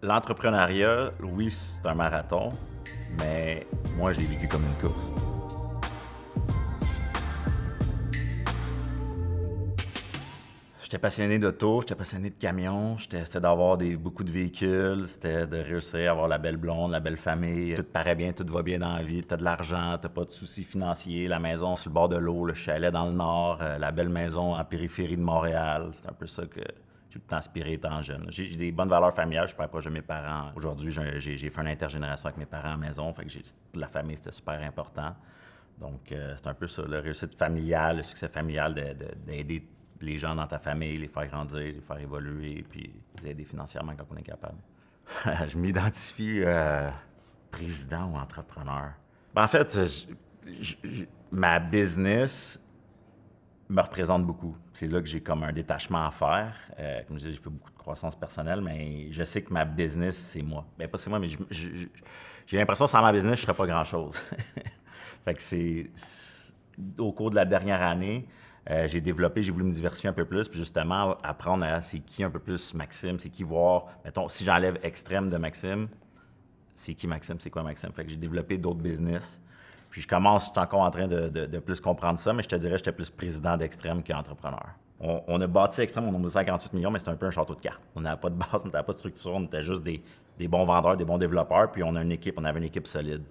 L'entrepreneuriat, oui, c'est un marathon, mais moi, je l'ai vécu comme une course. J'étais passionné d'auto, j'étais passionné de camions, c'était d'avoir beaucoup de véhicules, c'était de réussir à avoir la belle blonde, la belle famille. Tout paraît bien, tout va bien dans la vie, t'as de l'argent, t'as pas de soucis financiers, la maison sur le bord de l'eau, le chalet dans le nord, la belle maison en périphérie de Montréal. C'est un peu ça que j'ai tout le temps aspiré étant jeune. J'ai des bonnes valeurs familiales, je suis pas proche de mes parents. Aujourd'hui, j'ai fait une intergénération avec mes parents à la maison, fait que la famille, c'était super important. Donc, c'est un peu ça, la réussite familiale, le succès familial, d'aider les gens dans ta famille, les faire grandir, les faire évoluer, puis les aider financièrement quand on est capable. Je m'identifie président ou entrepreneur. En fait, ma business me représente beaucoup. C'est là que j'ai comme un détachement à faire. Comme je disais, j'ai fait beaucoup de croissance personnelle, mais je sais que ma business, c'est moi. Bien, pas c'est moi, mais j'ai l'impression que sans ma business, je ne ferais pas grand-chose. Fait que au cours de la dernière année, j'ai voulu me diversifier un peu plus, puis justement apprendre à c'est qui un peu plus Maxime, c'est qui voir, mettons, si j'enlève extrême de Maxime, c'est qui Maxime, c'est quoi Maxime. Fait que j'ai développé d'autres business. Puis je suis encore en train de plus comprendre ça, mais je te dirais que j'étais plus président d'Extrême qu'entrepreneur. On a bâti Extrême, on a 58 millions, mais c'était un peu un château de cartes. On n'avait pas de base, on n'avait pas de structure, on était juste des bons vendeurs, des bons développeurs, puis on avait une équipe solide.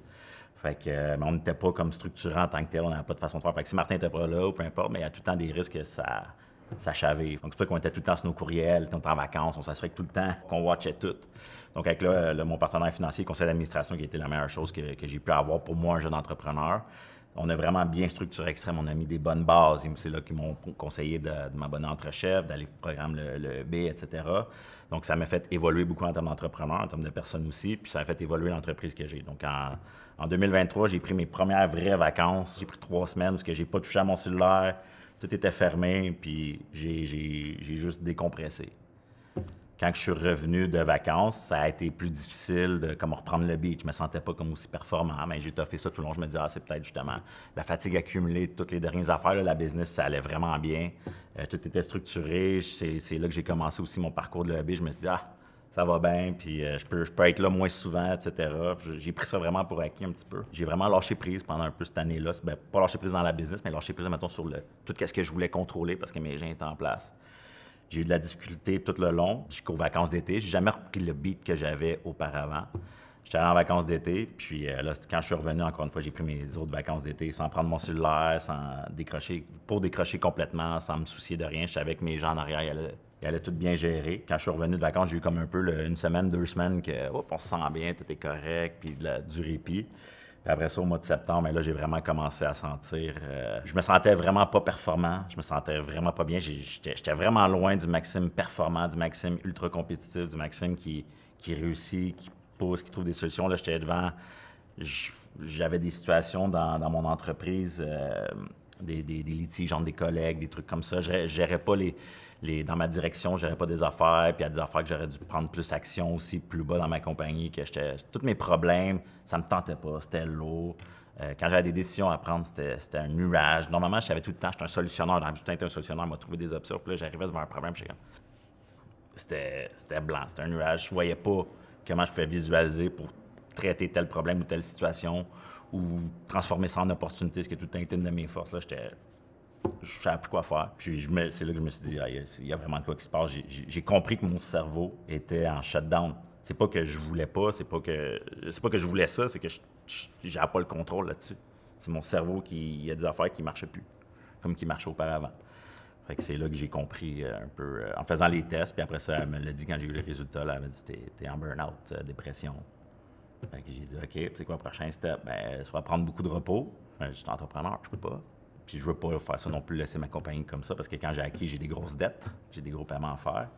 Fait que, mais on n'était pas comme structurant en tant que tel, on n'avait pas de façon de faire. Fait que si Martin n'était pas là ou peu importe, mais il y a tout le temps des risques que ça chavait. Donc c'est pour ça qu'on était tout le temps sur nos courriels, qu'on était en vacances, on s'assurait que tout le temps qu'on watchait tout. Donc avec mon partenaire financier, le conseil d'administration, qui a été la meilleure chose que j'ai pu avoir pour moi, un jeune entrepreneur, on a vraiment bien structuré Extrême, on a mis des bonnes bases. C'est là qu'ils m'ont conseillé de m'abonner entre chefs, d'aller au programme le B, etc. Donc, ça m'a fait évoluer beaucoup en termes d'entrepreneur, en termes de personnes aussi, puis ça a fait évoluer l'entreprise que j'ai. Donc, en 2023, j'ai pris mes premières vraies vacances. J'ai pris 3 semaines parce que j'ai pas touché à mon cellulaire, tout était fermé, puis j'ai juste décompressé. Quand je suis revenu de vacances, ça a été plus difficile de comme reprendre le beat. Je me sentais pas comme aussi performant, mais j'ai toffé ça tout le long. Je me disais, c'est peut-être justement la fatigue accumulée de toutes les dernières affaires. Là, la business, ça allait vraiment bien. Tout était structuré. C'est là que j'ai commencé aussi mon parcours de l'EB. Je me suis dit, ça va bien, puis je peux être là moins souvent, etc. J'ai pris ça vraiment pour acquis un petit peu. J'ai vraiment lâché prise pendant un peu cette année-là. Ben, pas lâché prise dans la business, mais lâché prise, mettons, sur tout ce que je voulais contrôler parce que mes gens étaient en place. J'ai eu de la difficulté tout le long, jusqu'aux vacances d'été. J'ai jamais repris le beat que j'avais auparavant. J'étais allé en vacances d'été, puis là, quand je suis revenu, encore une fois, j'ai pris mes autres vacances d'été sans prendre mon cellulaire, pour décrocher complètement, sans me soucier de rien. Je savais que mes gens en arrière, ils allaient tout bien gérer. Quand je suis revenu de vacances, j'ai eu comme un peu une semaine, 2 semaines que, on se sent bien, tout est correct, puis du répit. Puis après ça, au mois de septembre, là, j'ai vraiment commencé à sentir... je me sentais vraiment pas performant. Je me sentais vraiment pas bien. J'étais vraiment loin du Maxime performant, du Maxime ultra compétitif, du Maxime qui réussit, qui pousse, qui trouve des solutions. Là, j'étais devant... J'avais des situations dans mon entreprise, des litiges entre des collègues, des trucs comme ça. Je gérais pas dans ma direction, je gérais pas des affaires, puis il y a des affaires que j'aurais dû prendre plus action aussi, plus bas dans ma compagnie, tous mes problèmes, ça me tentait pas, c'était lourd. Quand j'avais des décisions à prendre, c'était un nuage. Normalement, je savais tout le temps, j'étais un solutionneur, dans tout le temps, j'étais un solutionneur, m'a trouvé des options, puis là, j'arrivais devant un problème, c'était blanc, c'était un nuage. Je voyais pas comment je pouvais visualiser pour traiter tel problème ou telle situation ou transformer ça en opportunité, ce qui a tout le temps été une de mes forces. Là, je savais plus quoi faire. Puis c'est là que je me suis dit, il y a vraiment de quoi qui se passe. J'ai compris que mon cerveau était en shutdown. C'est pas que je voulais pas, c'est pas que je voulais ça, c'est que j'avais pas le contrôle là-dessus. C'est mon cerveau il y a des affaires qui marchaient plus, comme qui marchaient auparavant. Fait que c'est là que j'ai compris un peu, en faisant les tests, puis après ça, elle me l'a dit quand j'ai eu les résultats, là, elle m'a dit t'es en burn-out, dépression. Fait que j'ai dit, OK, tu sais quoi, prochain step, soit prendre beaucoup de repos. Je suis entrepreneur, je peux pas. Puis je veux pas faire ça non plus, laisser ma compagnie comme ça, parce que quand j'ai acquis, j'ai des grosses dettes, j'ai des gros paiements à faire.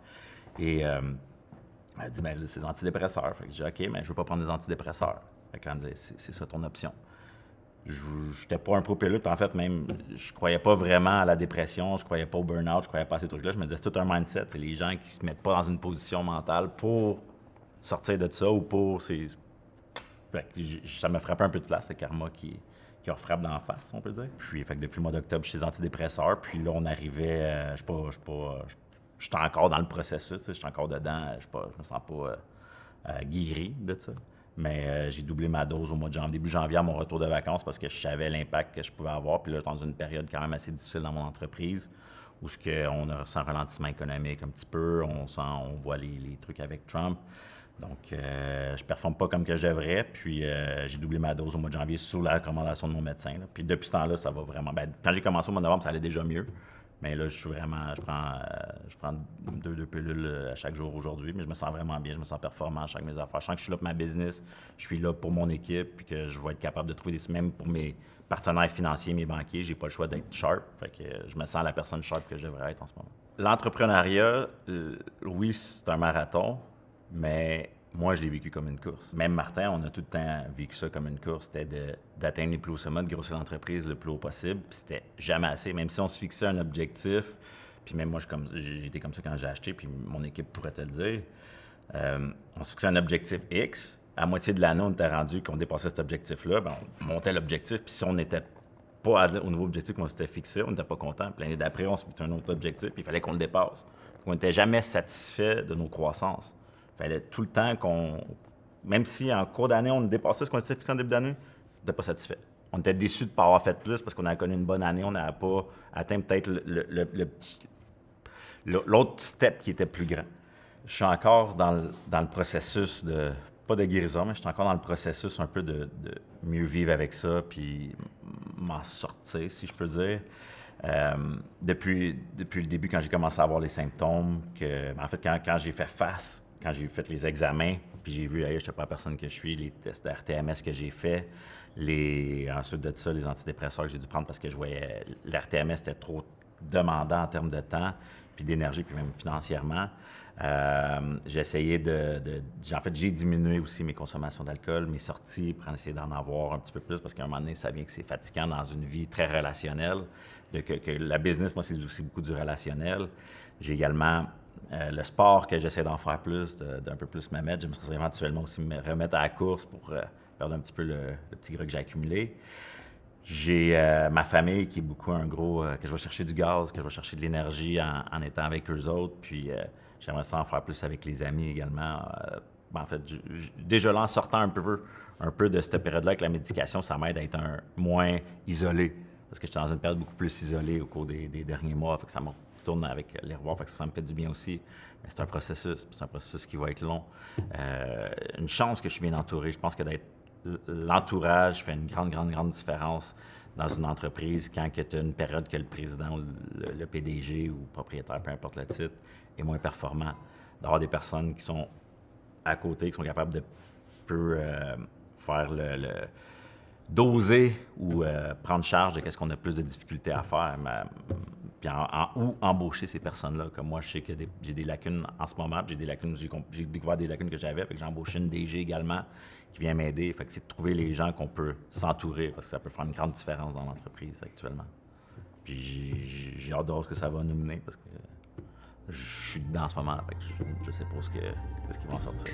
Et elle dit, c'est des antidépresseurs. Fait que j'ai dit, OK, mais je veux pas prendre des antidépresseurs. Fait que là, elle me dit, c'est ça ton option. Je n'étais pas un pro-pilote. En fait, même, je croyais pas vraiment à la dépression, je croyais pas au burn-out, je croyais pas à ces trucs-là. Je me disais, c'est tout un mindset. C'est les gens qui se mettent pas dans une position mentale pour sortir de ça ou pour... ça me frappait un peu de place, le karma qui leur frappe dans la face, on peut dire. Puis, fait que depuis le mois d'octobre, je suis antidépresseurs. Puis là, on arrivait... je suis encore dans le processus, je suis encore dedans. Je me sens pas guéri de ça. Mais j'ai doublé ma dose au mois de janvier, début janvier à mon retour de vacances parce que je savais l'impact que je pouvais avoir. Puis là, dans une période quand même assez difficile dans mon entreprise où on a ressent un ralentissement économique un petit peu, on voit les trucs avec Trump. Donc, je performe pas comme que je devrais. Puis, j'ai doublé ma dose au mois de janvier sous la recommandation de mon médecin. Là. Puis, depuis ce temps-là, ça va vraiment. Ben, quand j'ai commencé au mois de novembre, ça allait déjà mieux. Mais là, je prends deux pilules à chaque jour aujourd'hui, mais je me sens vraiment bien, je me sens performant à chaque mes affaires. Je sens que je suis là pour ma business, je suis là pour mon équipe, puis que je vais être capable de trouver même pour mes partenaires financiers, mes banquiers, j'ai pas le choix d'être sharp. Fait que je me sens la personne sharp que je devrais être en ce moment. L'entrepreneuriat, oui, c'est un marathon, mais moi, je l'ai vécu comme une course. Même Martin, on a tout le temps vécu ça comme une course. C'était d'atteindre les plus hauts sommets, de grossir l'entreprise le plus haut possible. Puis c'était jamais assez. Même si on se fixait un objectif, puis même moi, j'étais comme ça quand j'ai acheté, puis mon équipe pourrait te le dire. On se fixait un objectif X. À moitié de l'année, on était rendu qu'on dépassait cet objectif-là. Ben, on montait l'objectif. Puis si on n'était pas au nouveau objectif qu'on s'était fixé, on n'était pas content. Puis l'année d'après, on se mettait un autre objectif, puis il fallait qu'on le dépasse. On n'était jamais satisfait de nos croissances. Il fallait tout le temps même si en cours d'année, on dépassait ce qu'on s'était fixé en début d'année, on n'était pas satisfait. On était déçus de ne pas avoir fait plus parce qu'on avait connu une bonne année, on n'avait pas atteint peut-être l'autre step qui était plus grand. Je suis encore dans le processus pas de guérison, mais je suis encore dans le processus un peu de mieux vivre avec ça, puis m'en sortir, si je peux dire. Depuis le début, quand j'ai commencé à avoir les symptômes, en fait, quand j'ai fait face, quand j'ai fait les examens, puis j'ai vu, je n'étais pas la personne que je suis, les tests de RTMS que j'ai fait, ensuite de ça, les antidépresseurs que j'ai dû prendre parce que je voyais l'RTMS était trop demandant en termes de temps, puis d'énergie, puis même financièrement. J'ai essayé en fait, j'ai diminué aussi mes consommations d'alcool, mes sorties, pour essayer d'en avoir un petit peu plus, parce qu'à un moment donné, ça vient que c'est fatigant dans une vie très relationnelle. Que la business, moi, c'est aussi beaucoup du relationnel. J'ai également le sport que j'essaie d'en faire plus, d'un peu plus me mettre. J'aimerais éventuellement aussi me remettre à la course pour perdre un petit peu le petit gras que j'ai accumulé. J'ai ma famille qui est beaucoup un gros... que je vais chercher du gaz, que je vais chercher de l'énergie en étant avec eux autres. Puis j'aimerais ça en faire plus avec les amis également. En fait, déjà là, en sortant un peu de cette période-là avec la médication, ça m'aide à être moins isolé. Parce que j'étais dans une période beaucoup plus isolée au cours des derniers mois. Fait que ça me retourne avec les revoir. Fait que ça me fait du bien aussi. Mais c'est un processus. C'est un processus qui va être long. Une chance que je suis bien entouré. Je pense que d'être l'entourage fait une grande, grande, grande différence dans une entreprise quand tu as une période que le président ou le PDG ou propriétaire, peu importe le titre, est moins performant. D'avoir des personnes qui sont à côté, qui sont capables de faire d'oser ou prendre charge de qu'est-ce qu'on a plus de difficultés à faire, puis ou embaucher ces personnes-là. Comme moi, je sais que j'ai des lacunes en ce moment, puis j'ai découvert des lacunes que j'avais, fait que j'ai embauché une DG également qui vient m'aider. Fait que c'est de trouver les gens qu'on peut s'entourer, parce que ça peut faire une grande différence dans l'entreprise actuellement. Puis j'ai hâte de voir ce que ça va nous mener, parce que je suis dedans en ce moment, fait que je sais pas ce qui va en sortir.